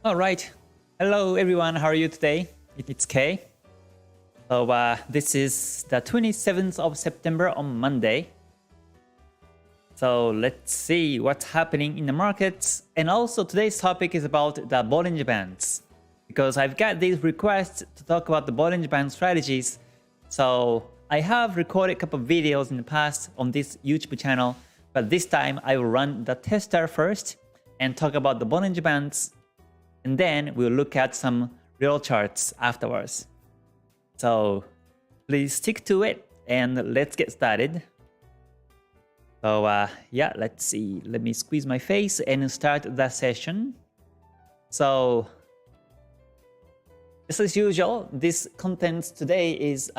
All right. Hello, everyone. How are you today? It's Kay. So this is the 27th of September on Monday. So let's see what's happening in the markets. And also today's topic is about the Bollinger Bands. Because I've got these requests to talk about the Bollinger Band strategies. So I have recorded a couple of videos in the past on this YouTube channel. But this time I will run the tester first and talk about the Bollinger Bands. And then we'll look at some real charts afterwards. So please stick to it and let's get started. So yeah, let's see. Let me squeeze my face and start the session. So just as usual, this content today is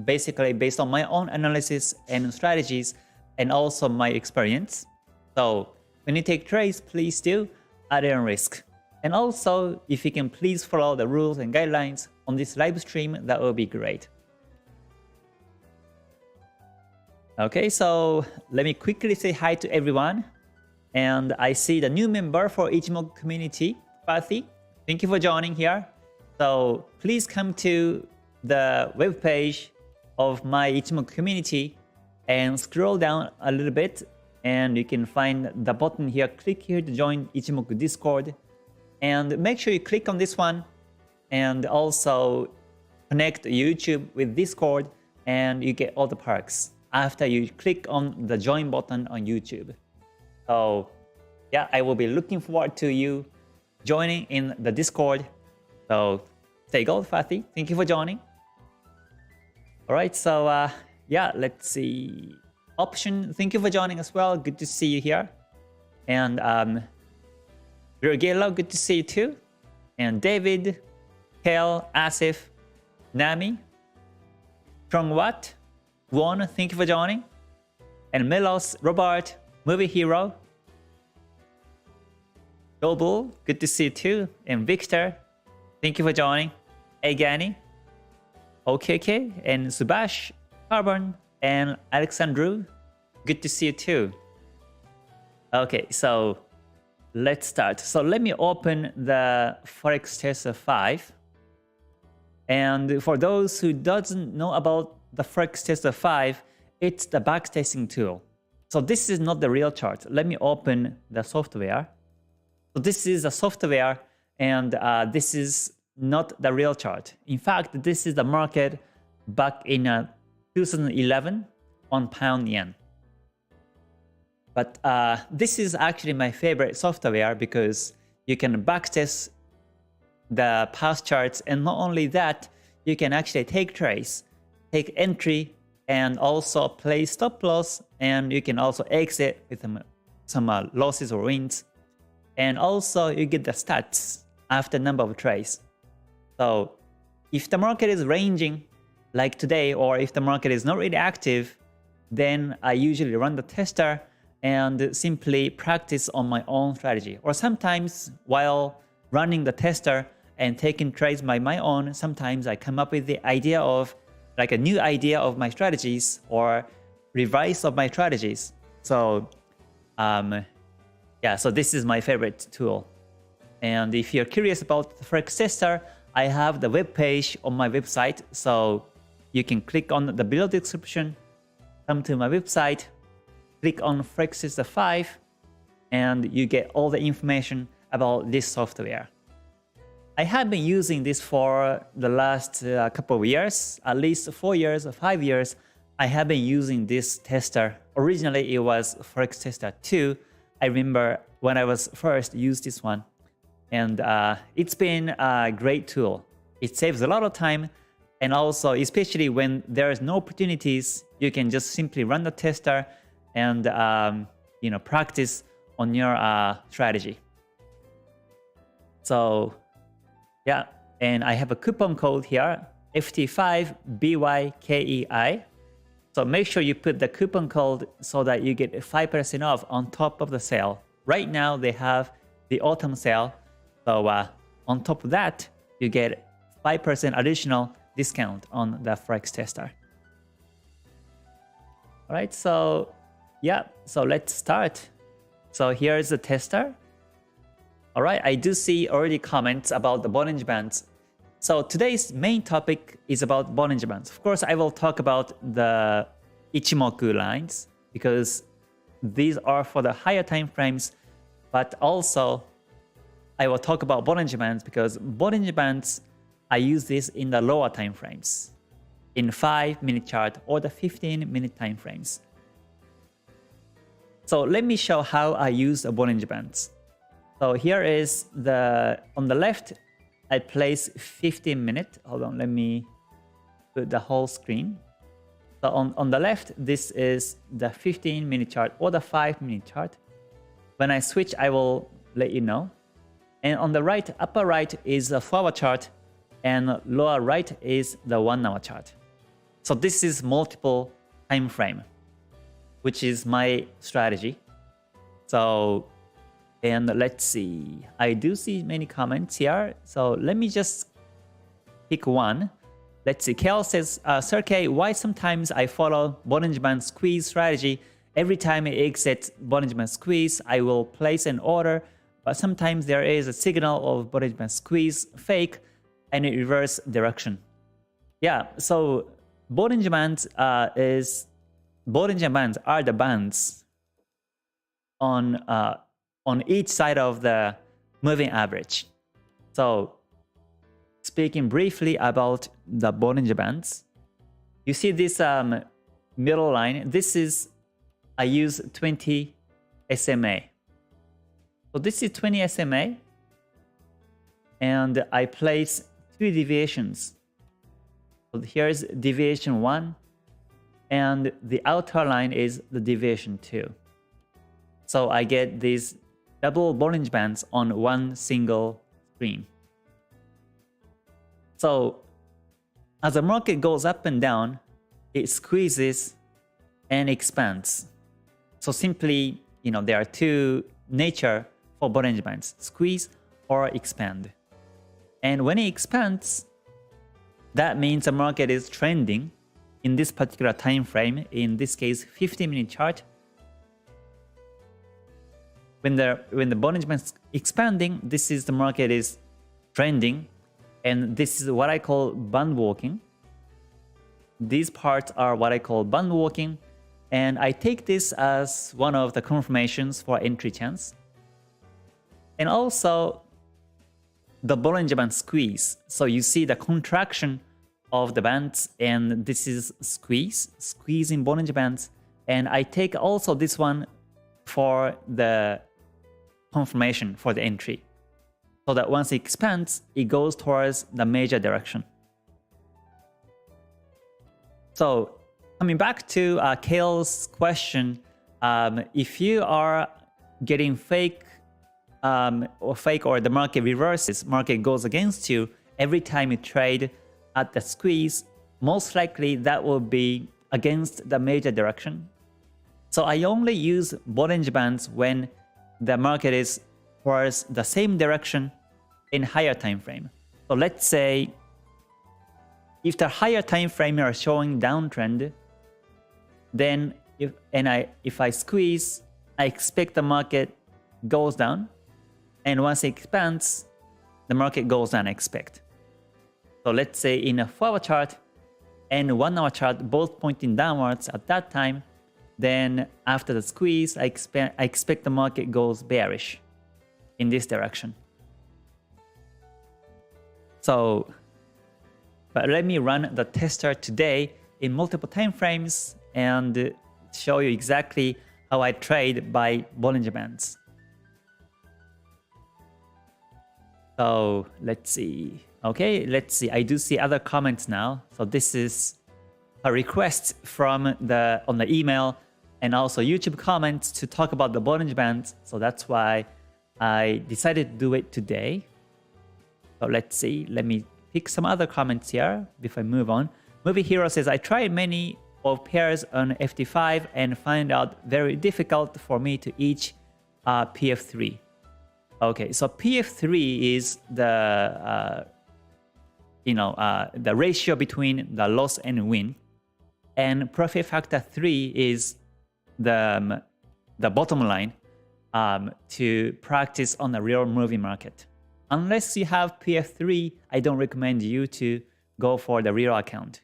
basically based on my own analysis and strategies and also my experience. So when you take trades, please do at your own risk. And also, if you can please follow the rules and guidelines on this live stream, that would be great. Okay, so let me quickly say hi to everyone. And I see the new member for Ichimoku community, Pathy. Thank you for joining here. So please come to the web page of my Ichimoku community and scroll down a little bit. And you can find the button here. Click here to join Ichimoku Discord. And make sure you click on this one and also connect YouTube with Discord and you get all the perks after you click on the join button on YouTube. So yeah, I will be looking forward to you joining in the Discord. So stay gold, Fathy. Thank you for joining. All right, so yeah, let's see. Option, thank you for joining as well. Good to see you here. And Virgilo, good to see you too. And David, Kel, Asif, Nami, Strongwatt, Won, thank you for joining. And Milos, Robert, Movie Hero, Global, good to see you too. And Victor, thank you for joining. Agani, OKK, and Subash, Carbon, and Alexandru, good to see you too. Okay, so let's start. So let me open the Forex Tester 5. And for those who doesn't know about the Forex Tester 5, it's the backtesting tool. So this is not the real chart. Let me open the software. So this is a software and this is not the real chart. In fact, this is the market back in 2011 on pound yen. But this is actually my favorite software because you can backtest the past charts, and not only that, you can actually take trades, take entry, and also play stop loss, and you can also exit with some losses or wins. And also you get the stats after number of trades. So if the market is ranging like today, or if the market is not really active, then I usually run the tester and simply practice on my own strategy. Or sometimes while running the tester and taking trades by my own, sometimes I come up with the idea of like a new idea of my strategies or revise of my strategies. So yeah, so this is my favorite tool. And if you're curious about the Forex Tester, I have the web page on my website. So you can click on the below description, come to my website, click on Forex Tester 5, and you get all the information about this software. I have been using this for the last couple of years, at least 4 years or 5 years. I have been using this tester. Originally, it was Forex Tester 2. I remember when I was first used this one. And it's been a great tool. It saves a lot of time. And also, especially when there's no opportunities, you can just simply run the tester and practice on your strategy. So yeah, and I have a coupon code here, FT5BYKEI. So make sure you put the coupon code so that you get 5% off on top of the sale. Right now they have the autumn sale. So on top of that, you get 5% additional discount on the Forex Tester. All right, so yeah, so let's start. So here's the tester. All right, I do see already comments about the Bollinger Bands. So today's main topic is about Bollinger Bands. Of course, I will talk about the Ichimoku lines because these are for the higher time frames, but also I will talk about Bollinger Bands because Bollinger Bands, I use this in the lower time frames, in 5-minute chart or the 15-minute time frames. So let me show how I use the Bollinger Bands. So here is on the left, I place 15-minute. Hold on, let me put the whole screen. So on the left, this is the 15-minute chart or the 5-minute chart. When I switch, I will let you know. And on the right, upper right is the 4-hour chart and lower right is the 1-hour chart. So this is multiple time frame, which is my strategy. So, and let's see, I do see many comments here. So let me just pick one. Let's see, Kel says, Sir, why sometimes I follow Bollinger Band squeeze strategy? Every time I exit Bollinger Band squeeze, I will place an order, but sometimes there is a signal of Bollinger Band squeeze fake and it reverse direction. Yeah, so Bollinger Bands are the bands on each side of the moving average. So speaking briefly about the Bollinger Bands, you see this middle line. This is, I use 20 SMA. So this is 20 SMA, and I place 2 deviations. So here's deviation 1, and the outer line is the deviation 2. So I get these double Bollinger Bands on one single screen. So as the market goes up and down, it squeezes and expands. So simply, there are 2 nature for Bollinger Bands, squeeze or expand. And when it expands, that means the market is trending in this particular time frame, in this case 15-minute chart. When the Bollinger Band is expanding, this is the market is trending, and this is what I call bandwalking. These parts are what I call bandwalking, and I take this as one of the confirmations for entry chance. And also the Bollinger Band squeeze. So you see the contraction of the bands, and this is squeezing Bollinger Bands. And I take also this one for the confirmation for the entry, so that once it expands, it goes towards the major direction. So coming back to Kale's question, if you are getting fake or the market reverses, market goes against you every time you trade at the squeeze, most likely that will be against the major direction. So I only use Bollinger Bands when the market is towards the same direction in higher time frame. So let's say if the higher time frame are showing downtrend, then if I squeeze, I expect the market goes down, and once it expands, the market goes down, I expect. So let's say in a 4-hour chart and 1-hour chart both pointing downwards at that time, then after the squeeze, I expect the market goes bearish in this direction. So, but let me run the tester today in multiple time frames and show you exactly how I trade by Bollinger Bands. So let's see. Okay, let's see. I do see other comments now. So this is a request from on the email and also YouTube comments to talk about the Bollinger Bands. So that's why I decided to do it today. So let's see. Let me pick some other comments here before I move on. Movie Hero says, I tried many of pairs on FT5 and find out very difficult for me to each PF3. Okay, so PF3 is the ratio between the loss and win, and profit factor 3 is the bottom line. to practice on the real moving market. Unless you have PF3, I don't recommend you to go for the real account.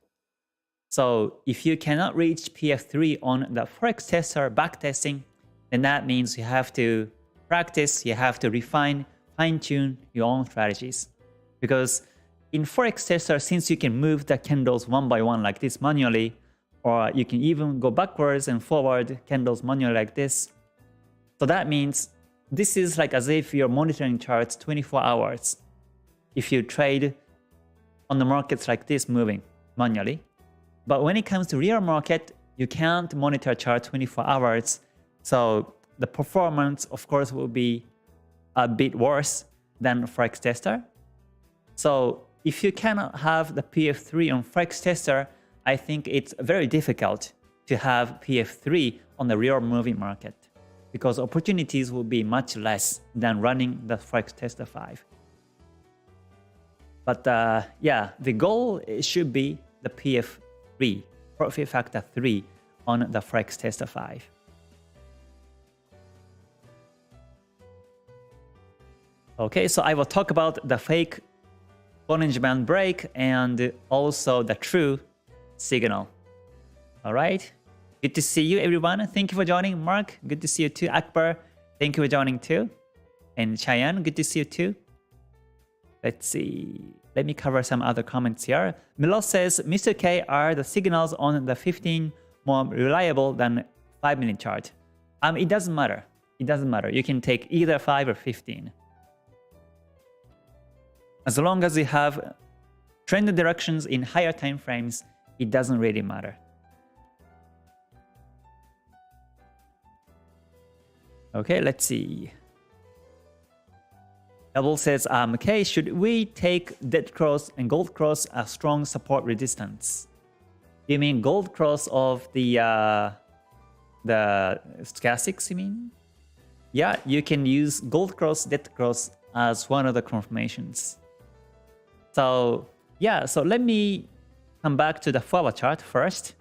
So if you cannot reach PF3 on the Forex Tester backtesting, then that means you have to practice, you have to refine, fine-tune your own strategies. Because in Forex Tester, since you can move the candles one by one like this manually, or you can even go backwards and forward candles manually like this. So that means this is like as if you're monitoring charts 24 hours. If you trade on the markets like this moving manually. But when it comes to real market, you can't monitor chart 24 hours. So the performance, of course, will be a bit worse than Forex Tester. So if you cannot have the PF3 on Forex Tester, I think it's very difficult to have PF3 on the real moving market because opportunities will be much less than running the Forex Tester 5. But yeah, the goal should be the PF3, Profit Factor 3 on the Forex Tester 5. Okay, so I will talk about the fake Bollinger Band break and also the true signal. All right. Good to see you, everyone. Thank you for joining. Mark, good to see you too. Akbar, thank you for joining too. And Cheyenne, good to see you too. Let's see. Let me cover some other comments here. Milo says, Mr. K, are the signals on the 15 more reliable than 5-minute chart? It doesn't matter. It doesn't matter. You can take either 5 or 15. As long as you have trend directions in higher time frames, it doesn't really matter. Okay, let's see. Double says, okay, should we take dead cross and gold cross as strong support resistance? You mean gold cross of the stochastics, you mean? Yeah, you can use gold cross, dead cross as one of the confirmations. So yeah, so let me come back to the forward chart first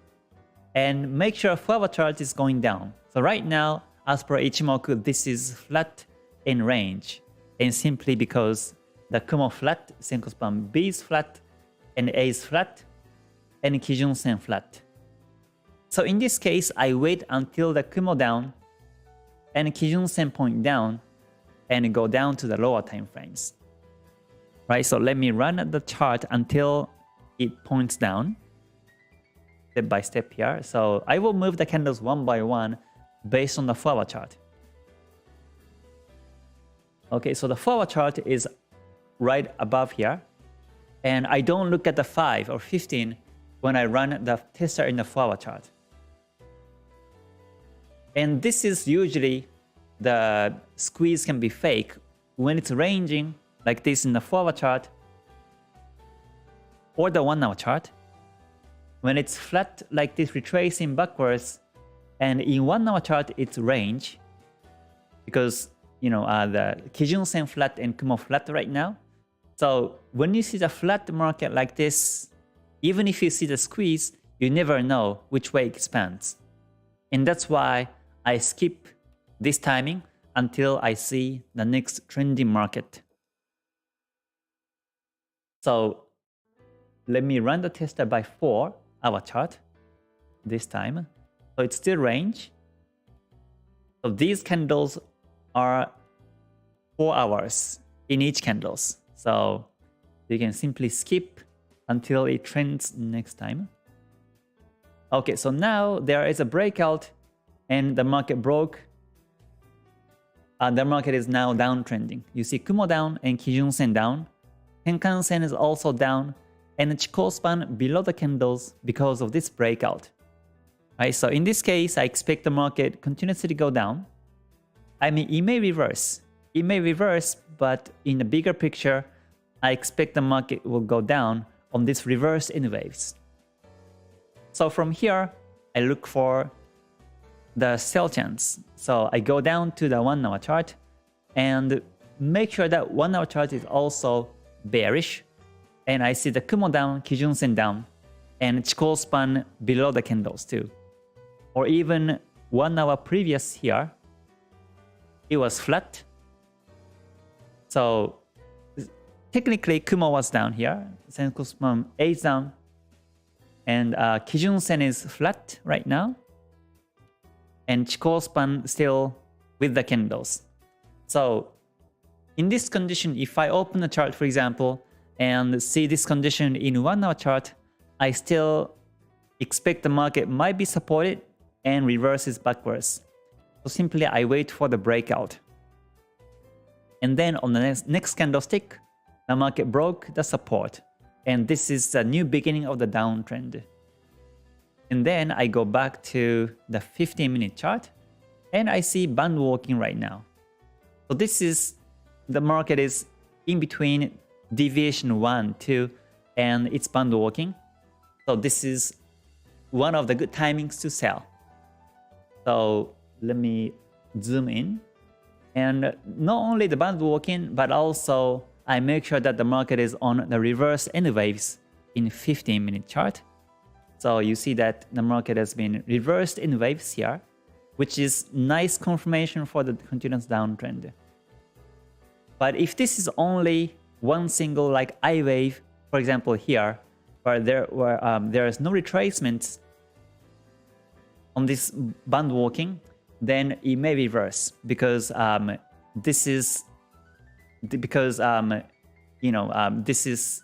and make sure forward chart is going down. So right now, as per Ichimoku, this is flat in range. And simply because the Kumo flat, Senko span B is flat, and A is flat, and Kijun Sen flat. So in this case, I wait until the Kumo down and Kijun Sen point down and go down to the lower time frames. Right, so let me run the chart until it points down, step by step here. So I will move the candles one by one based on the forward chart. Okay, so the forward chart is right above here. And I don't look at the 5 or 15 when I run the tester in the forward chart. And this is usually the squeeze can be fake when it's ranging like this in the forward chart or the 1 hour chart. When it's flat like this retracing backwards, and in 1 hour chart it's range because you know the Kijun Sen flat and Kumo flat right now. So when you see the flat market like this, even if you see the squeeze, you never know which way it expands. And that's why I skip this timing until I see the next trending market. So let me run the tester by 4 hour chart this time. So it's still range. So these candles are 4 hours in each candles. So you can simply skip until it trends next time. Okay, so now there is a breakout and the market broke. The market is now downtrending. You see Kumo down and Kijun Sen down. Tenkan Sen is also down, and Chikou span below the candles because of this breakout. Right, so in this case, I expect the market continuously go down. I mean, it may reverse. It may reverse, but in the bigger picture, I expect the market will go down on this reverse in waves. So from here, I look for the sell chance. So I go down to the 1 hour chart and make sure that 1 hour chart is also bearish. And I see the Kumo down, Kijun Sen down, and Chikou span below the candles too. Or even 1 hour previous here. it was flat. So technically, Kumo was down here. Senkou span is down. And Kijun Sen is flat right now. And Chikou span still with the candles. So in this condition, if I open the chart, for example, and see this condition in 1 hour chart, I still expect the market might be supported and reverses backwards. So simply I wait for the breakout. And then on the next candlestick, the market broke the support. And this is the new beginning of the downtrend. And then I go back to the 15-minute chart and I see Bandwalking right now. So this is, the market is in between deviation 1, 2, and it's Bandwalking. So this is one of the good timings to sell. So let me zoom in. And not only the Bandwalking, but also I make sure that the market is on the reverse N waves in 15-minute chart. So you see that the market has been reversed in waves here, which is nice confirmation for the continuous downtrend. But if this is only one single like I wave, for example here, where there is no retracement on this Bandwalking, then it may reverse because this is this is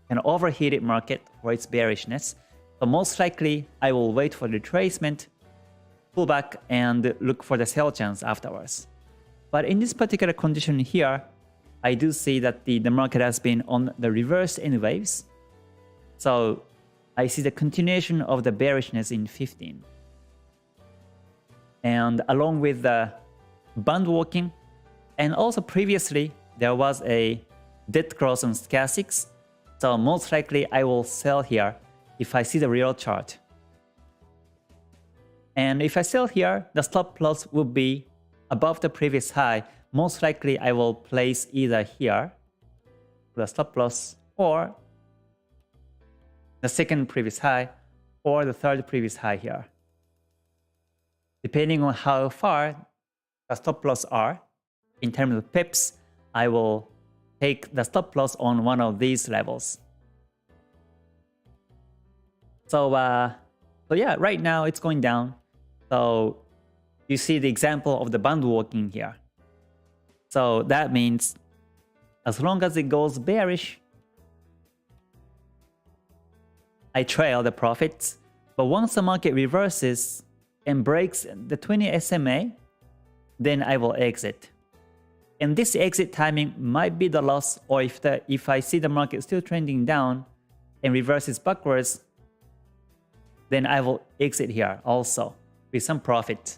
an overheated market for its bearishness. So most likely I will wait for the retracement, pull back, and look for the sell chance afterwards. But in this particular condition here, I do see that the market has been on the reverse N waves. So I see the continuation of the bearishness in 15. And along with the Bandwalking, and also previously there was a dead cross on stochastics. So most likely I will sell here if I see the real chart. And if I sell here, the stop loss will be above the previous high. Most likely I will place either here, the stop loss, or the second previous high, or the third previous high here. Depending on how far the stop loss are, in terms of pips, I will take the stop loss on one of these levels. So yeah, right now it's going down. So you see the example of the Bandwalking here. So that means as long as it goes bearish, I trail the profits. But once the market reverses and breaks the 20 SMA, then I will exit. And this exit timing might be the loss, or if I see the market still trending down and reverses backwards, then I will exit here also with some profit.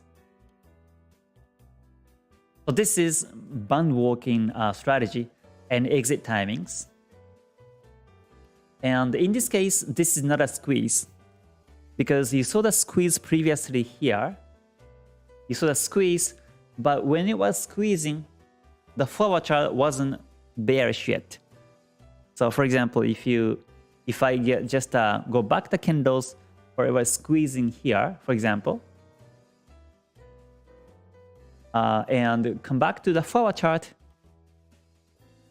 So this is Bandwalking strategy and exit timings. And in this case, this is not a squeeze, because you saw the squeeze previously here. You saw the squeeze, but when it was squeezing, the forward chart wasn't bearish yet. So for example, if I just go back the candles, or it was squeezing here, for example, and come back to the forward chart,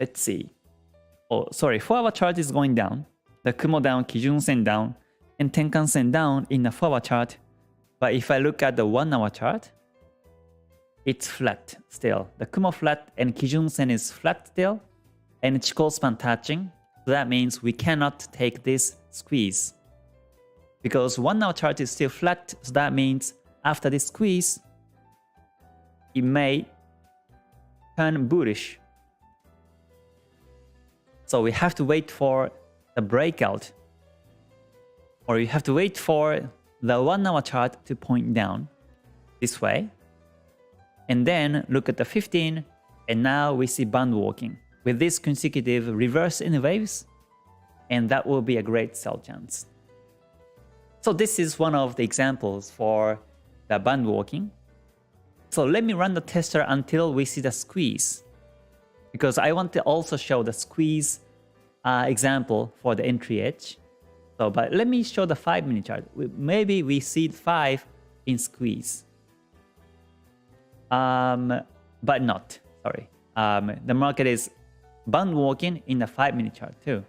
let's see. Oh, sorry, forward chart is going down. The Kumo down, Kijun Sen down, and Tenkan Sen down in the forward chart. But if I look at the 1 hour chart, it's flat still. The Kumo flat and Kijun Sen is flat still, and Chikou span touching. So that means we cannot take this squeeze, because 1 hour chart is still flat. So that means after this squeeze, it may turn bullish. So we have to wait for the breakout, or you have to wait for the 1 hour chart to point down this way, and then look at the 15, and now we see Bandwalking with this consecutive reverse in waves, and that will be a great sell chance. So this is one of the examples for the Bandwalking. So let me run the tester until we see the squeeze, because I want to also show the squeeze example for the entry edge. So, but let me show the 5-minute chart. Maybe we see 5 in squeeze. but not. Sorry. The market is band walking in the 5-minute chart too.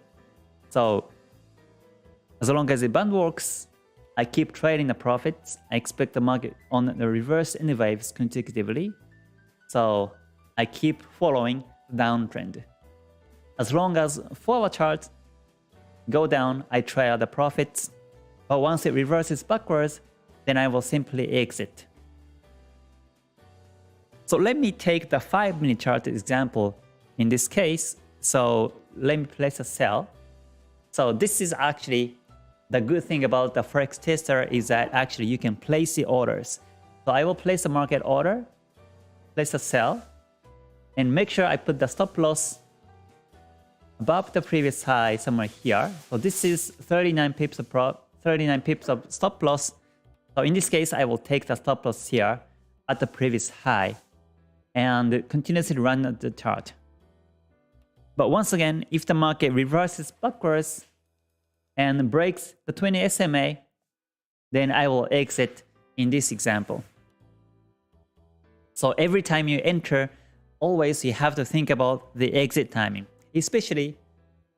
So as long as the band works, I keep trading the profits. I expect the market on the reverse in the waves consecutively. So I keep following the downtrend. As long as forward charts go down, I trade the profits. But once it reverses backwards, then I will simply exit. So let me take the 5-minute chart example in this case. So let me place a sell. So this is actually the good thing about the Forex Tester is that actually you can place the orders. So I will place a market order, place a sell, and make sure I put the stop loss above the previous high somewhere here. So this is 39 pips of stop loss. So in this case, I will take the stop loss here at the previous high and continuously run the chart. But once again, if the market reverses backwards and breaks the 20 SMA, then I will exit in this example. So every time you enter, always you have to think about the exit timing. Especially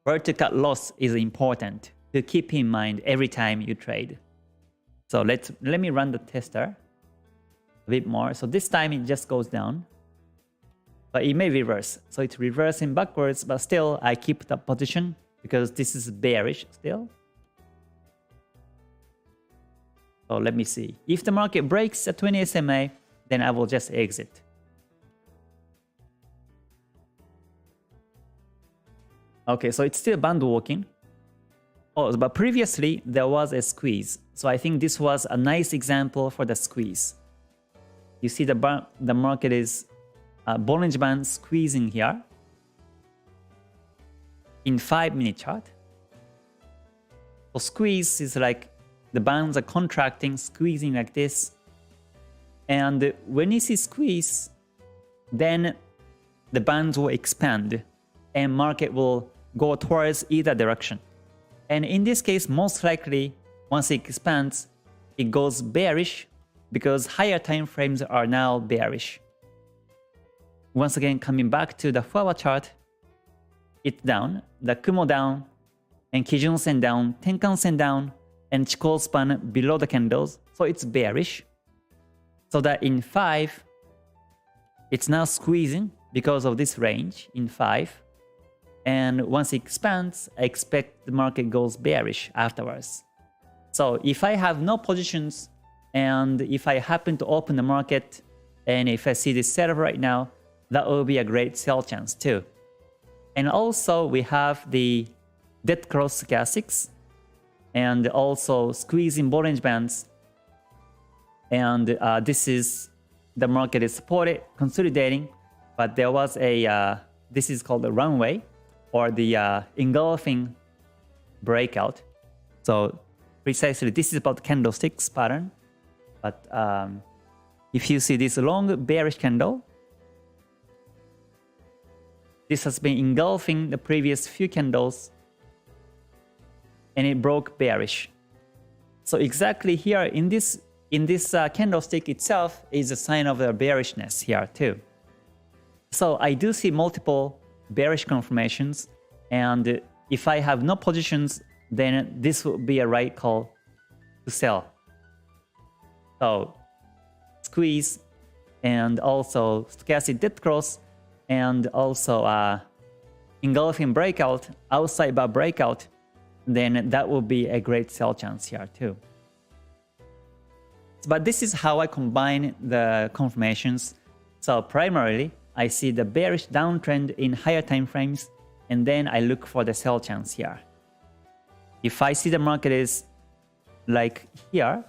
where to cut loss is important to keep in mind every time you trade. So let me run the tester a bit more. So this time it just goes down, but it may reverse. So it's reversing backwards, but still I keep the position because this is bearish still. So let me see. If the market breaks at 20 SMA, then I will just exit. Okay, so it's still band walking. Oh, but previously there was a squeeze. So I think this was a nice example for the squeeze. You see the market is Bollinger Band squeezing here in 5-minute chart. So squeeze is like the bands are contracting, squeezing like this. And when you see squeeze, then the bands will expand and market will go towards either direction. And in this case, most likely, once it expands, it goes bearish because higher time frames are now bearish. Once again, coming back to the forward chart, it's down, the Kumo down, and Kijun Sen down, Tenkan Sen down, and Chikou span below the candles, so it's bearish. So that in 5, it's now squeezing because of this range in 5. And once it expands, I expect the market goes bearish afterwards. So if I have no positions, and if I happen to open the market, and if I see this setup right now, that will be a great sell chance too. And also we have the dead cross stochastics, and also squeezing Bollinger Bands. And this is, the market is supported, consolidating, but there was a, this is called the runway, or the engulfing breakout. So precisely this is about candlesticks pattern. But if you see this long bearish candle, this has been engulfing the previous few candles and it broke bearish. So exactly here in this candlestick itself is a sign of the bearishness here too. So I do see multiple bearish confirmations, and if I have no positions, then this would be a right call to sell. So squeeze, and also stochastic dead cross, and also engulfing breakout, outside bar breakout, then that will be a great sell chance here too. But this is how I combine the confirmations. So primarily, I see the bearish downtrend in higher time frames, and then I look for the sell chance here. If I see the market is like here,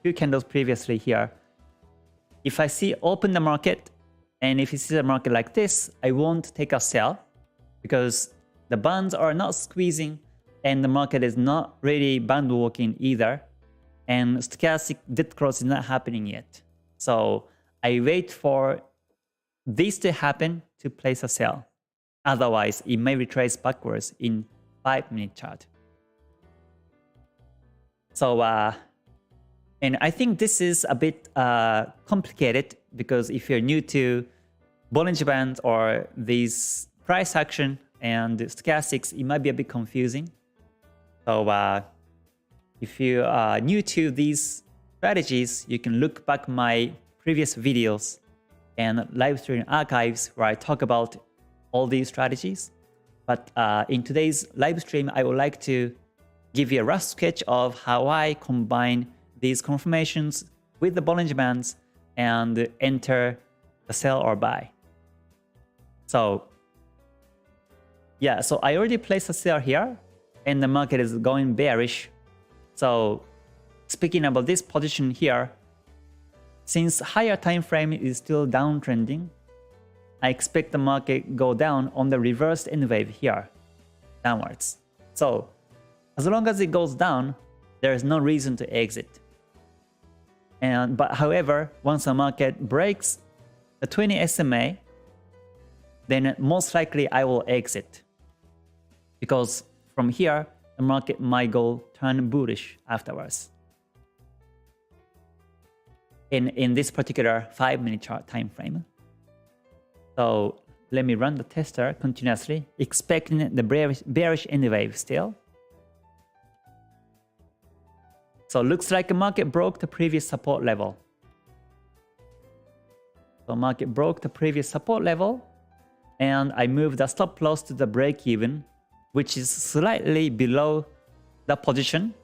few candles previously here, if I see open the market, and if you see the market like this, I won't take a sell because the bands are not squeezing and the market is not really band walking either, and stochastic dead cross is not happening yet. So I wait for this to happen to place a sell. Otherwise, it may retrace backwards in 5-minute chart. So And I think this is a bit complicated because if you're new to Bollinger Bands or these price action and stochastics, it might be a bit confusing. So if you are new to these strategies, you can look back my previous videos and live stream archives where I talk about all these strategies. But in today's live stream, I would like to give you a rough sketch of how I combine these confirmations with the Bollinger Bands and enter the sell or buy. So yeah, so I already placed a sell here and the market is going bearish. So speaking about this position here, since higher time frame is still downtrending, I expect the market go down on the reversed N wave here, downwards. So as long as it goes down, there is no reason to exit. But however, once the market breaks the 20 SMA, then most likely I will exit. Because from here, the market might go turn bullish afterwards. In this particular 5-minute chart time frame. So let me run the tester continuously, expecting the bearish N wave still. So looks like the market broke the previous support level. So market broke the previous support level, and I moved the stop loss to the break even, which is slightly below the position.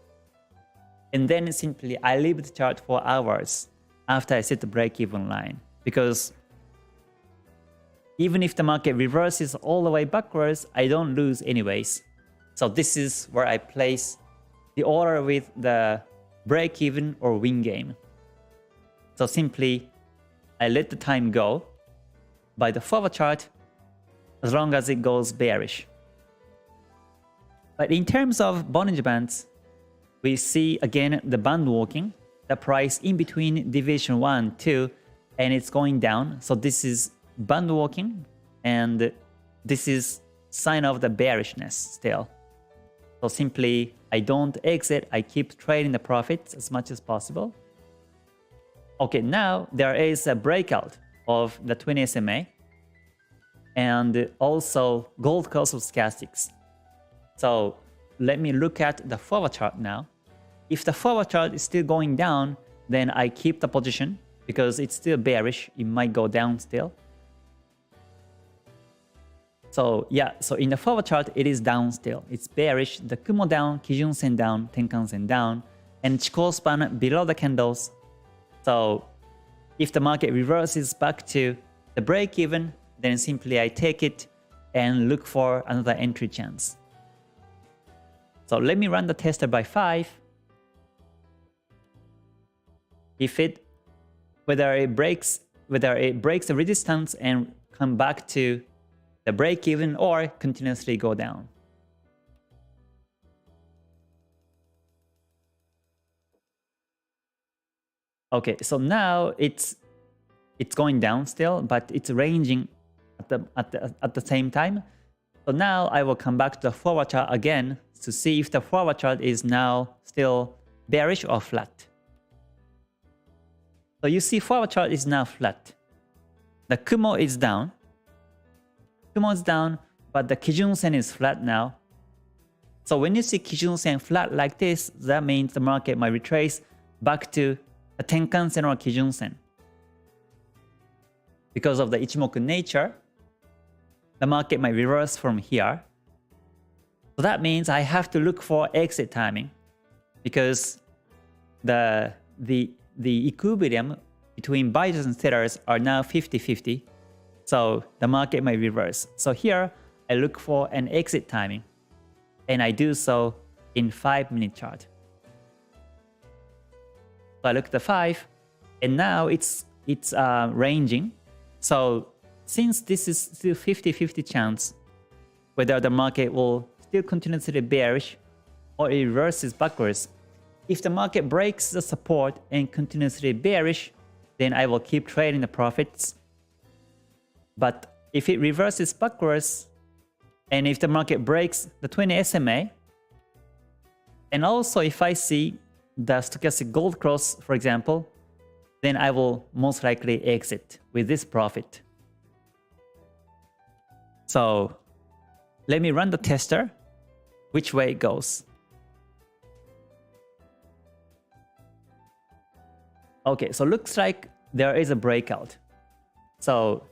And then simply I leave the chart for hours after I set the break even line, because even if the market reverses all the way backwards, I don't lose anyways. So this is where I place the order with the break even or win game. So simply I let the time go by the forward chart as long as it goes bearish. But in terms of Bollinger Bands, we see again the band walking, the price in between deviation 1, 2, and it's going down. So this is band walking, and this is sign of the bearishness still. So simply I don't exit, I keep trading the profits as much as possible. Okay, now there is a breakout of the 20 SMA and also gold cost of stochastics. So let me look at the forward chart now. If the forward chart is still going down, then I keep the position because it's still bearish. It might go down still. So yeah, so in the forward chart, it is down still. It's bearish. The Kumo down, Kijun Sen down, Tenkan Sen down, and Chikou span below the candles. So if the market reverses back to the break even, then simply I take it and look for another entry chance. So let me run the tester by 5. Whether it breaks the resistance and come back to the break even or continuously go down. Okay, so now it's going down still, but it's ranging at the same time. So now I will come back to the forward chart again to see if the forward chart is now still bearish or flat. So you see forward chart is now flat. The Kumo is down. Kumo is down, but the Kijun Sen is flat now. So when you see Kijun Sen flat like this, that means the market might retrace back to a Tenkan Sen or Kijun Sen. Because of the Ichimoku nature, the market might reverse from here. So that means I have to look for exit timing, because the equilibrium between buyers and sellers are now 50-50. So the market might reverse. So here I look for an exit timing, and I do so in 5-minute chart. So I look at the 5, and now it's ranging. So since this is still 50-50 chance whether the market will still continuously bearish or it reverses backwards, if the market breaks the support and continuously bearish, then I will keep trading the profits. But if it reverses backwards, and if the market breaks the 20 SMA, and also if I see the stochastic gold cross, for example, then I will most likely exit with this profit. So let me run the tester, which way it goes. Okay, so looks like there is a breakout. So,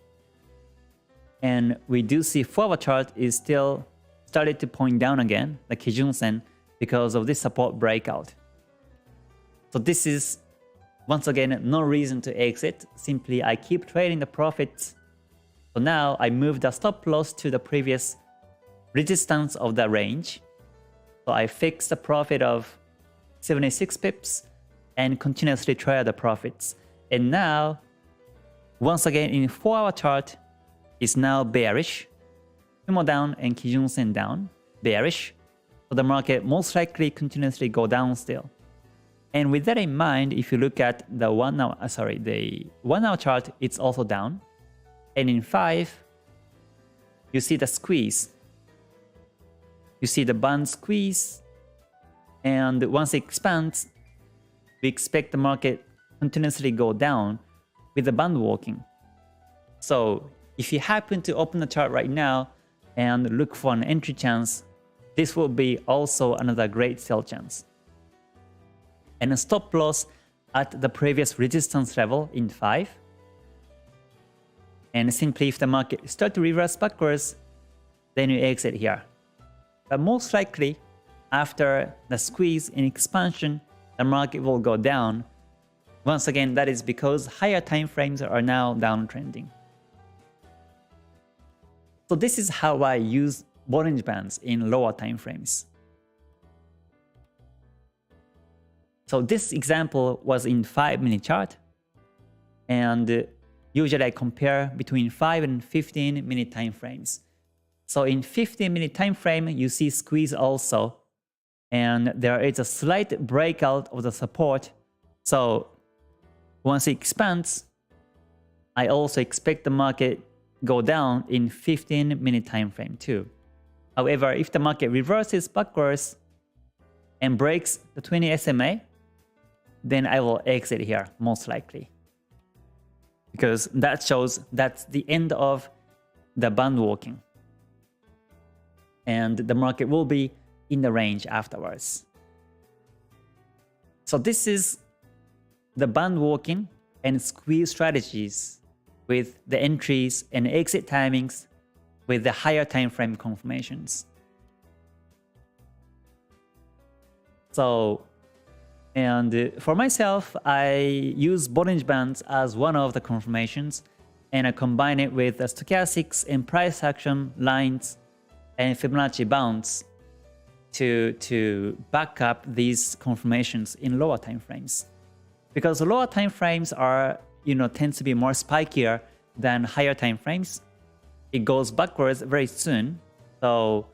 and we do see forward chart is still started to point down again, the Kijun-sen, because of this support breakout. So this is, once again, no reason to exit. Simply, I keep trading the profits. So now I move the stop loss to the previous resistance of the range. So I fix the profit of 76 pips and continuously trade the profits. And now, once again, in 4-hour chart, is now bearish. FTMO down and Kijun-sen down, bearish. So the market most likely continuously go down still. And with that in mind, if you look at the 1 hour chart, it's also down. And in 5, you see the squeeze. You see the band squeeze. And once it expands, we expect the market continuously go down with the band walking. So if you happen to open the chart right now and look for an entry chance, this will be also another great sell chance. And a stop loss at the previous resistance level in 5. And simply if the market starts to reverse backwards, then you exit here. But most likely, after the squeeze in expansion, the market will go down. Once again, that is because higher time frames are now downtrending. So this is how I use Bollinger Bands in lower time frames. So this example was in 5-minute chart. And usually I compare between 5 and 15-minute time frames. So in 15-minute time frame, you see squeeze also. And there is a slight breakout of the support. So once it expands, I also expect the market go down in 15-minute time frame too. However, if the market reverses backwards and breaks the 20 SMA, then I will exit here most likely. Because that shows that's the end of the band walking. And the market will be in the range afterwards. So this is the band walking and squeeze strategies with the entries and exit timings with the higher time frame confirmations. So, and for myself, I use Bollinger Bands as one of the confirmations, and I combine it with the stochastics and price action lines and Fibonacci bounds to back up these confirmations in lower time frames. Because lower time frames are, tends to be more spikier than higher time frames. It goes backwards very soon. So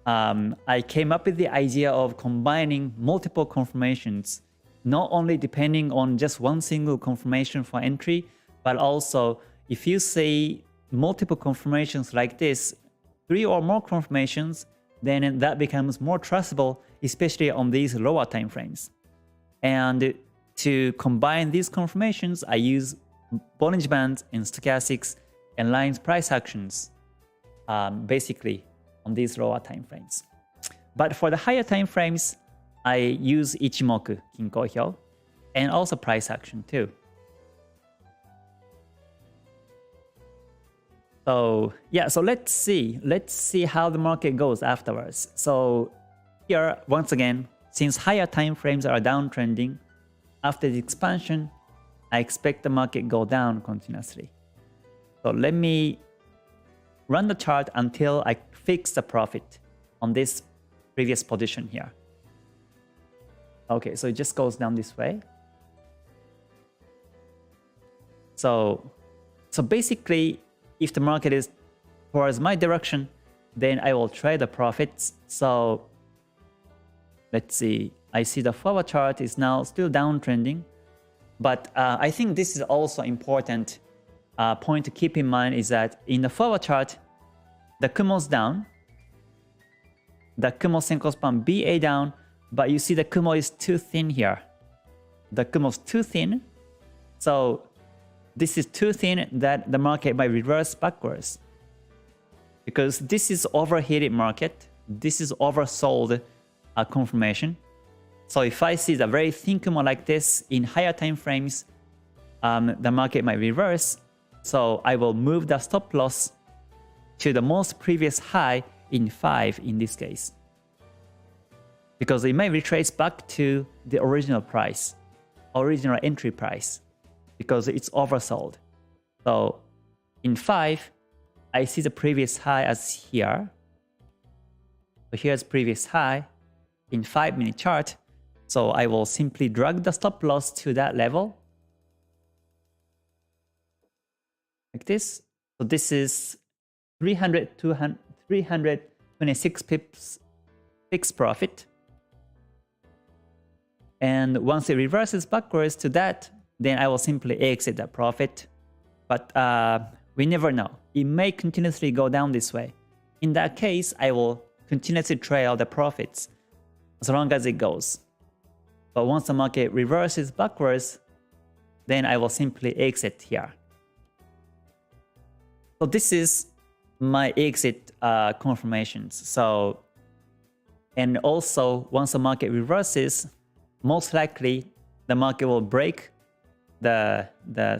I came up with the idea of combining multiple confirmations, not only depending on just one single confirmation for entry, but also if you see multiple confirmations like this, 3 or more confirmations, then that becomes more trustable, especially on these lower time frames. And to combine these confirmations, I use Bollinger Bands and stochastics and lines price actions, basically on these lower time frames. But for the higher time frames, I use Ichimoku Kinko-hyo and also price action too. So yeah, so let's see how the market goes afterwards. So here, once again, since higher time frames are downtrending, after the expansion, I expect the market go down continuously. So let me run the chart until I fix the profit on this previous position here. Okay, so it just goes down this way. So basically, if the market is towards my direction, then I will trade the profits. So let's see. I see the forward chart is now still downtrending. But I think this is also important point to keep in mind is that in the forward chart, the Kumo's down, the Kumo Senko span BA down, But you see the Kumo is too thin here. The Kumo is too thin. So this is too thin that the market might reverse backwards. Because this is overheated market. This is oversold confirmation. So if I see the very thin Kumo like this in higher time frames, the market might reverse. So I will move the stop loss to the most previous high in 5 in this case. Because it may retrace back to the original price, original entry price, because it's oversold. So in 5, I see the previous high as here. So here's previous high in 5-minute chart. So I will simply drag the stop loss to that level. Like this. So this is 326 pips fixed profit. And once it reverses backwards to that, then I will simply exit that profit. But we never know. It may continuously go down this way. In that case, I will continuously trail the profits as long as it goes. But once the market reverses backwards, then I will simply exit here. So this is my exit confirmations. So, and also once the market reverses, most likely the market will break the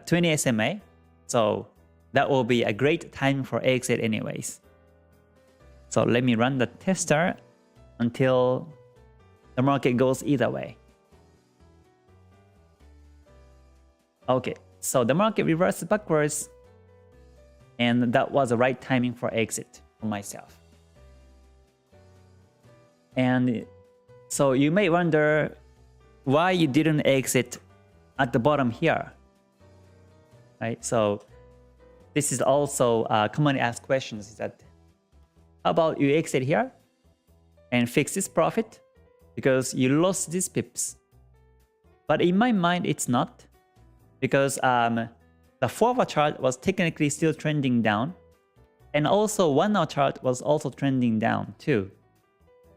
20 SMA. So that will be a great time for exit anyways. So let me run the tester until the market goes either way. Okay, so the market reverses backwards, and that was the right timing for exit for myself. And so you may wonder why you didn't exit at the bottom here, right? So this is also commonly asked questions, is that how about you exit here and fix this profit because you lost these pips. But in my mind, it's not, because the forward chart was technically still trending down, and also 1 hour chart was also trending down too.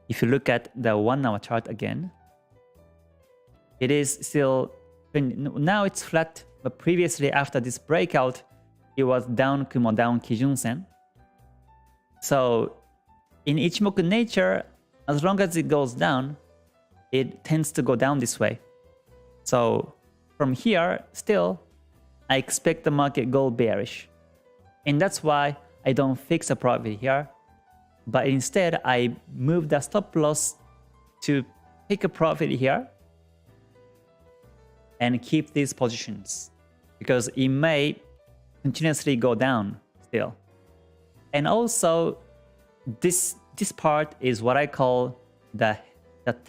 If you look at the 1 hour chart again, it is still, now it's flat, but previously after this breakout, it was down Kumo, down Kijun-sen. So in Ichimoku nature, as long as it goes down, it tends to go down this way. So from here, still, I expect the market go bearish. And that's why I don't fix a profit here, but instead I move the stop loss to take a profit here and keep these positions, because it may continuously go down still. And also this part is what I call the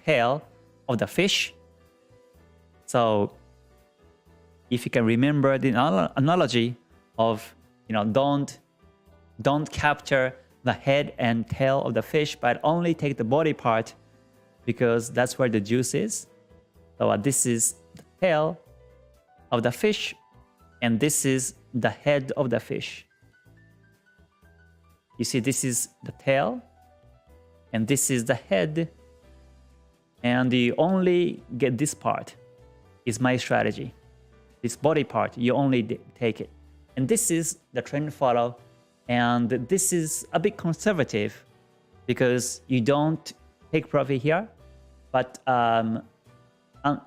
tail of the fish. So if you can remember the analogy of, don't capture the head and tail of the fish, but only take the body part, because that's where the juice is. So this is the tail of the fish, and this is the head of the fish. You see, this is the tail, and this is the head, and you only get this part, is my strategy. This body part, you only take it. And this is the trend follow, and this is a bit conservative because you don't take profit here. But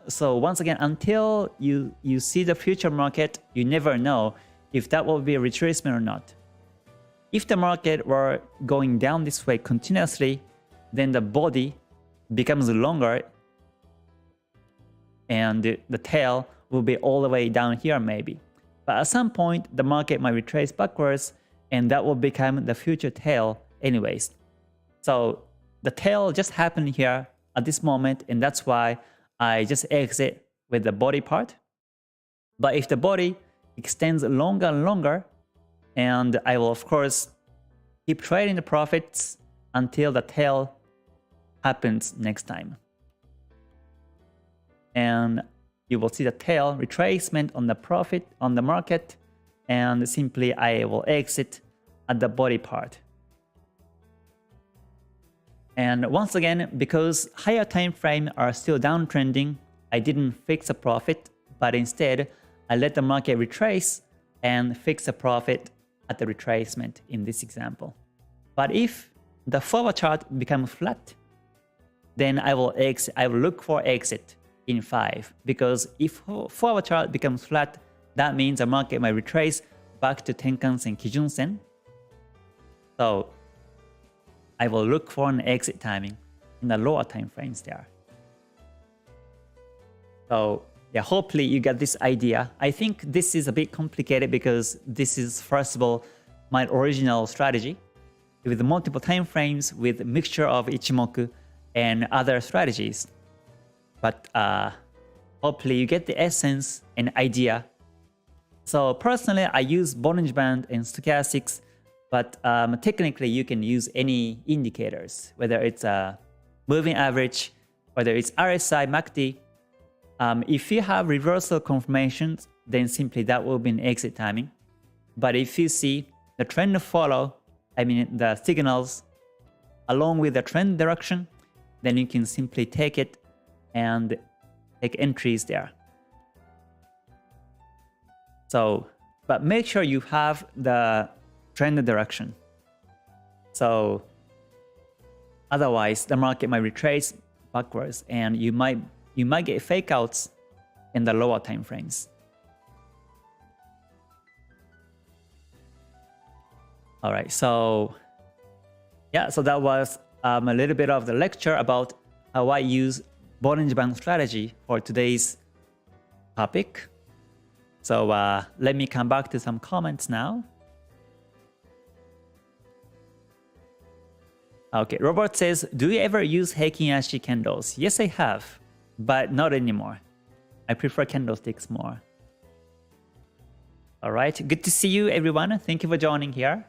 so once again, until you see the future market, you never know if that will be a retracement or not. If the market were going down this way continuously, then the body becomes longer and the tail will be all the way down here maybe. But at some point, the market might retrace backwards, and that will become the future tail anyways. So the tail just happened here at this moment, and that's why I just exit with the body part. But if the body extends longer and longer, and I will of course keep trading the profits until the tail happens next time. And you will see the tail retracement on the profit on the market, and simply I will exit at the body part. And once again, because higher time frame are still downtrending, I didn't fix a profit, but instead I let the market retrace and fix a profit at the retracement in this example. But if the forward chart becomes flat, then I will look for exit in 5, because if forward chart becomes flat, that means the market might retrace back to Tenkan-sen, Kijun-sen. So I will look for an exit timing in the lower time frames there. So yeah, hopefully you get this idea. I think this is a bit complicated because this is, first of all, my original strategy with multiple time frames with a mixture of Ichimoku and other strategies. But hopefully you get the essence and idea. So personally, I use Bollinger Band and stochastics, but technically you can use any indicators, whether it's a moving average, whether it's RSI, MACD. If you have reversal confirmations, then simply that will be an exit timing. But if you see the trend follow, I mean the signals along with the trend direction, then you can simply take it and take entries there. So, but make sure you have the trend direction. So otherwise the market might retrace backwards and you might get fake outs in the lower time frames. All right, so yeah, so that was a little bit of the lecture about how I use Bollinger Band strategy for today's topic. So let me come back to some comments now. Okay, Robert says, do you ever use Heikin Ashi candles? Yes, I have, but not anymore. I prefer candlesticks more. All right, good to see you, everyone. Thank you for joining here.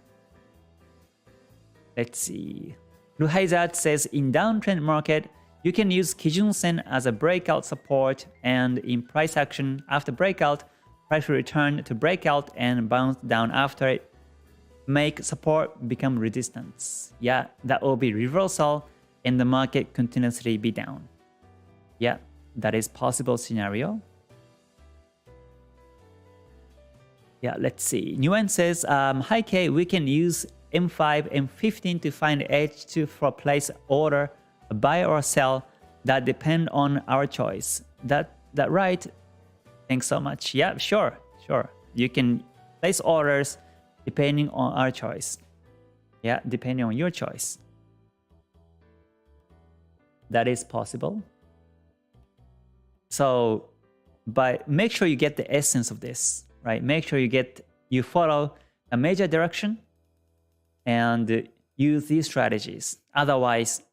Let's see. Ruhaizat says, in downtrend market, you can use Kijun-sen as a breakout support, and in price action after breakout, price will return to breakout and bounce down after it. Make support become resistance. Yeah, that will be reversal and the market continuously be down. Yeah, that is possible scenario. Yeah, let's see. Nguyen says, hi K, we can use M5 and 15 to find H2 for place order, buy or sell. That depend on our choice. That right? Thanks so much. Yeah, sure. You can place orders depending on our choice. Yeah, depending on your choice. That is possible. So, but make sure you get the essence of this, right? Make sure you follow a major direction and use these strategies. Otherwise,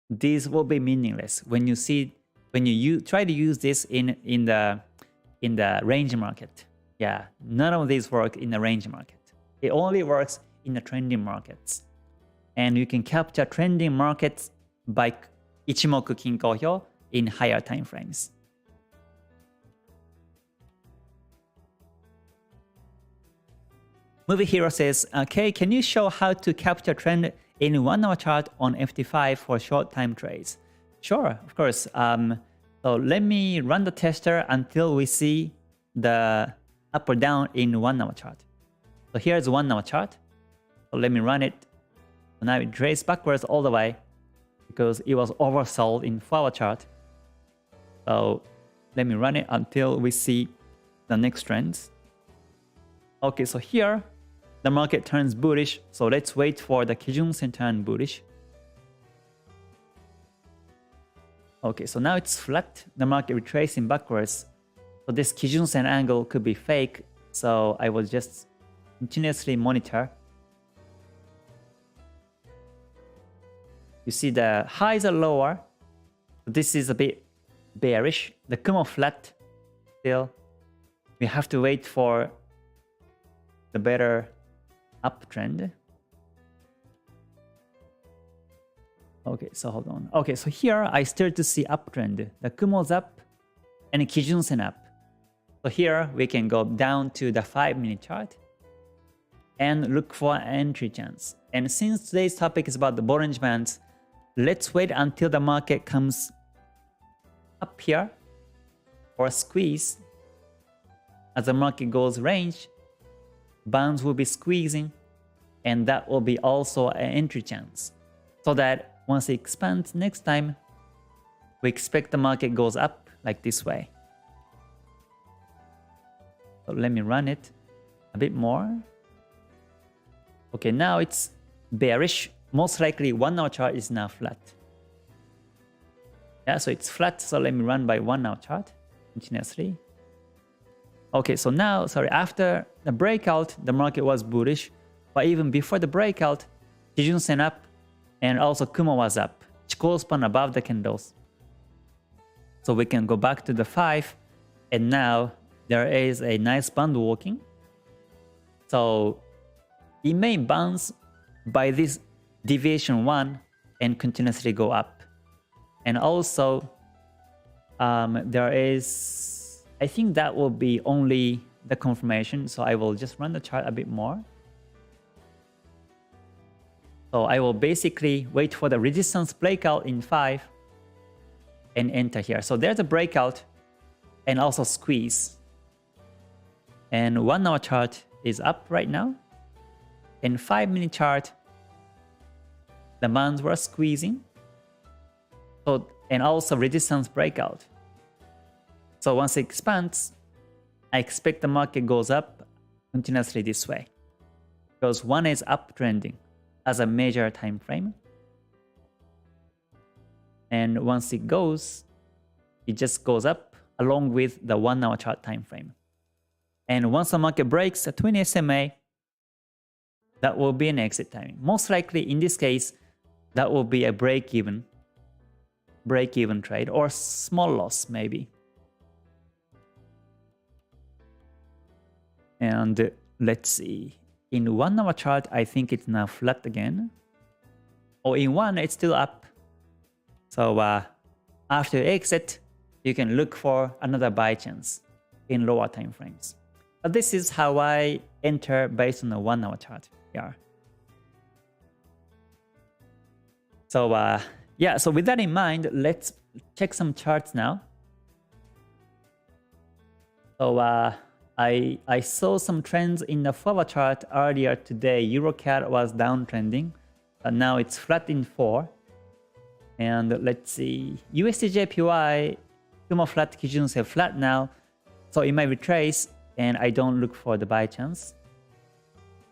these will be meaningless when you try to use this in the range market. Yeah, none of these work in the range market. It only works in the trending markets. And you can capture trending markets by Ichimoku Kinko Hyo in higher time frames. Movie Hero says, okay, can you show how to capture trend in 1 hour chart on FT5 for short time trades? Sure, of course. So let me run the tester until we see the up or down in 1 hour chart. So here's 1 hour chart. So let me run it. So now it trades backwards all the way because it was oversold in 4 hour chart. So let me run it until we see the next trends. Okay, so here the market turns bullish. So let's wait for the Kijun-sen turn bullish. Okay, so now it's flat. The market retracing backwards. So this Kijun-sen angle could be fake. So I will just continuously monitor. You see the highs are lower. This is a bit bearish. The Kumo flat still. We have to wait for the better uptrend. Okay, so hold on. Okay, so here I start to see uptrend. The Kumo's up and Kijun-sen up. So here we can go down to the 5-minute chart and look for an entry chance. And since today's topic is about the Bollinger Bands, let's wait until the market comes up here or squeeze. As the market goes range, bonds will be squeezing, and that will be also an entry chance. So that once it expands next time, we expect the market goes up like this way. So let me run it a bit more. Okay, now it's bearish. Most likely 1 hour chart is now flat. Yeah, so it's flat. So let me run by 1 hour chart continuously. Okay, so now, after the breakout, the market was bullish. But even before the breakout, Kijun Sen up and also Kumo was up. Chikou span above the candles. So we can go back to the 5. And now there is a nice band walking. So it may bounce by this deviation 1 and continuously go up. And also there is, I think that will be only the confirmation. So I will just run the chart a bit more. So I will basically wait for the resistance breakout in 5 and enter here. So there's a breakout and also squeeze. And 1 hour chart is up right now. In 5-minute chart, the bonds were squeezing. So, and also resistance breakout. So once it expands, I expect the market goes up continuously this way. Because 1 is uptrending as a major time frame. And once it goes, it just goes up along with the 1 hour chart time frame. And once the market breaks a 20 SMA, that will be an exit timing. Most likely in this case, that will be a break-even trade or small loss maybe. And let's see. In 1 hour chart, I think it's now flat again. Or in 1, it's still up. So after exit, you can look for another buy chance in lower time frames. But this is how I enter based on the 1 hour chart here. So yeah, so with that in mind, let's check some charts now. So I saw some trends in the 4 hour chart earlier today. EuroCAD was downtrending, but now it's flat in 4. And let's see, USD/JPY, Kumo flat, Kijun Sen flat now. So it might retrace, and I don't look for the buy chance.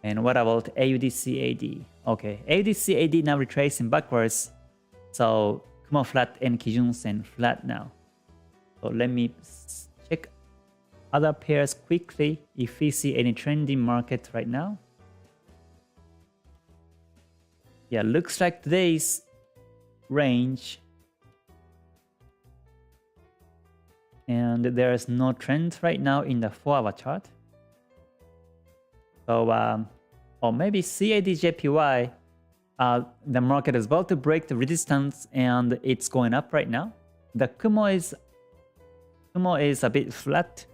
And what about AUD/CAD? Okay, AUD/CAD now retracing backwards. So Kumo flat and Kijun Sen flat now. So let me check other pairs quickly if we see any trending market right now. Yeah, looks like today's range. And there is no trend right now in the 4 hour chart. So, or maybe CAD/JPY, the market is about to break the resistance and it's going up right now. The Kumo is a bit flat,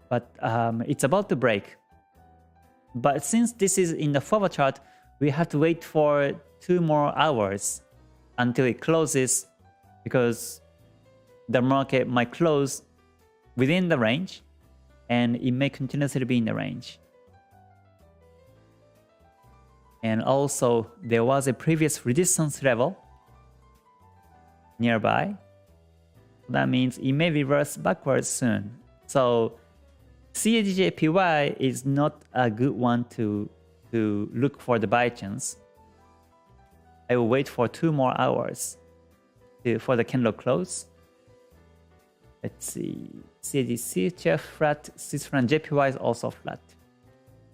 but it's about to break. But since this is in the 4 hour chart, we have to wait for 2 more hours until it closes, because the market might close within the range and it may continuously be in the range. And also there was a previous resistance level nearby. That means it may reverse backwards soon. So CAD/JPY is not a good one to look for the buy chance. I will wait for 2 more hours for the candle close. Let's see, CAD/CHF flat, Swiss franc JPY is also flat.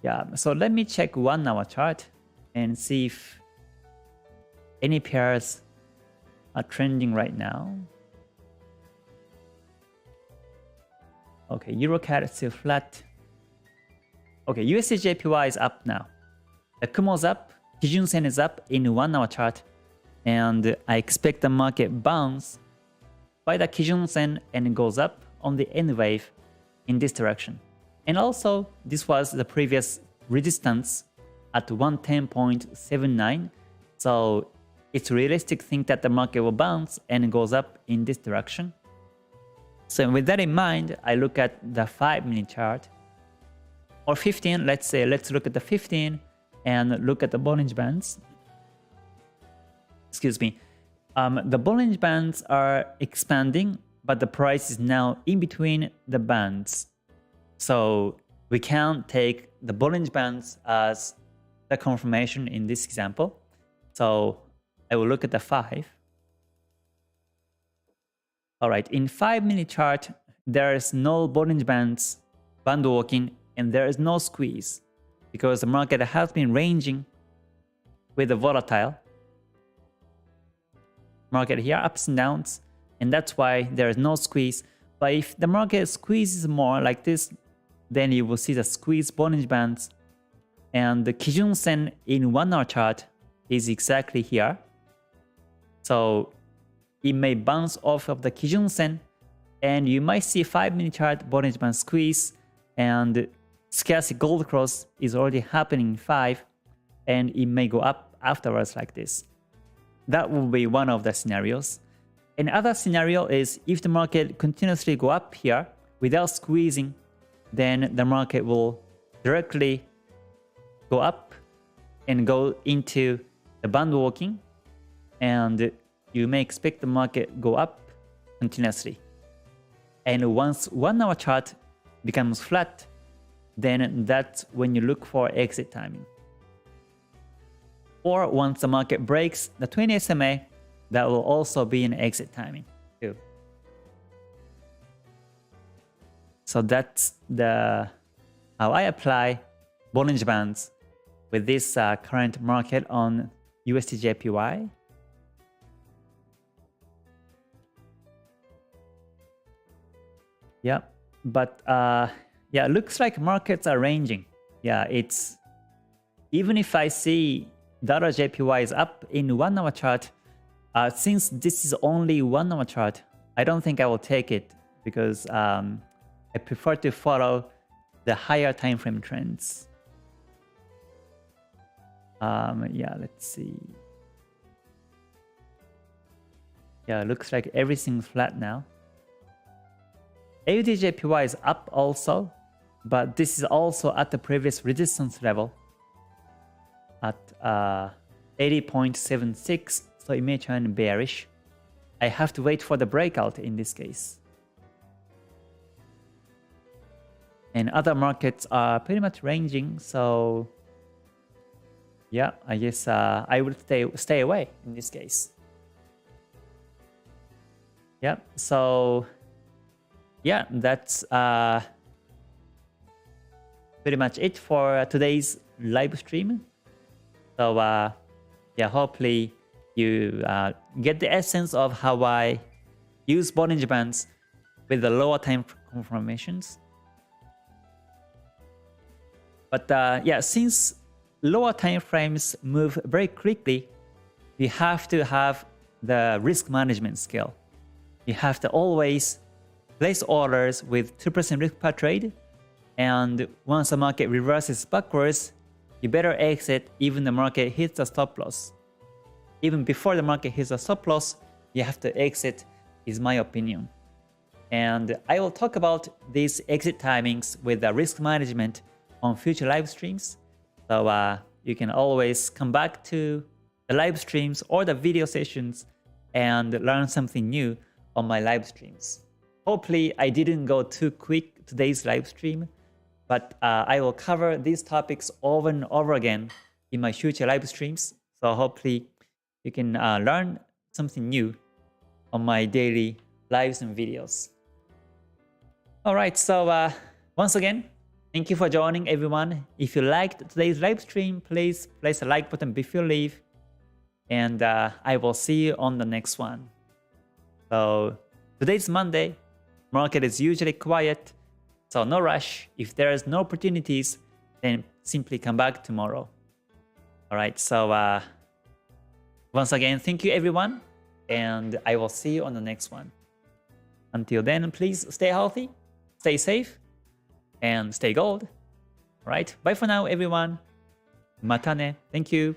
Yeah, so let me check 1 hour chart and see if any pairs are trending right now. Okay, EuroCAD is still flat. Okay, USD/JPY is up now. The Kumo's up, Kijun Sen is up in 1 hour chart, and I expect the market bounce by the Kijun Sen and it goes up on the N wave in this direction. And also, this was the previous resistance at 110.79. So it's realistic to think that the market will bounce and goes up in this direction. So with that in mind, I look at the 5-minute chart or 15. Let's look at the 15 and look at the Bollinger Bands. Excuse me. The Bollinger Bands are expanding, but the price is now in between the bands. So we can't take the Bollinger Bands as the confirmation in this example. So I will look at the 5. All right, in 5-minute chart, there is no Bollinger Bands, Bandwalking, and there is no squeeze because the market has been ranging with the volatile market here, ups and downs, and that's why there is no squeeze. But if the market squeezes more like this, then you will see the squeeze Bollinger Bands, and the Kijun Sen in 1-hour chart is exactly here. So it may bounce off of the Kijun Sen, and you might see 5-minute chart Bollinger Band squeeze, and stochastic gold cross is already happening in 5, and it may go up afterwards like this. That will be one of the scenarios. Another scenario is if the market continuously go up here without squeezing, then the market will directly go up and go into the band walking, and you may expect the market go up continuously. And once 1-hour chart becomes flat, then that's when you look for exit timing. Or once the market breaks the 20 SMA, that will also be an exit timing too. So that's how I apply Bollinger Bands with this current market on USD/JPY. Yeah, but yeah, looks like markets are ranging. Yeah, it's even if I see dollar/JPY is up in 1-hour chart, since this is only 1-hour chart, I don't think I will take it because I prefer to follow the higher time frame trends. Yeah, let's see. Yeah, looks like everything's flat now. AUD/JPY is up also, but this is also at the previous resistance level at 80.76, so it may turn bearish. I have to wait for the breakout in this case. And other markets are pretty much ranging, so yeah, I guess I would stay away in this case. Yeah, so yeah, that's pretty much it for today's live stream. So yeah, hopefully you get the essence of how I use Bollinger Bands with the lower time confirmations. But yeah, since lower time frames move very quickly, you have to have the risk management skill. You have to always place orders with 2% risk per trade, and once the market reverses backwards, you better exit even the market hits the stop loss. Even before the market hits the stop loss, you have to exit, is my opinion. And I will talk about these exit timings with the risk management on future live streams. So you can always come back to the live streams or the video sessions and learn something new on my live streams. Hopefully I didn't go too quick today's live stream, but I will cover these topics over and over again in my future live streams. So hopefully you can learn something new on my daily lives and videos. Alright, so once again, thank you for joining everyone. If you liked today's live stream, please place a like button before you leave. And I will see you on the next one. So today's Monday. Market is usually quiet, so no rush. If there is no opportunities, then simply come back tomorrow. Alright, so once again, thank you everyone, and I will see you on the next one. Until then, please stay healthy, stay safe, and stay gold. Alright, bye for now everyone. Mata ne. Thank you.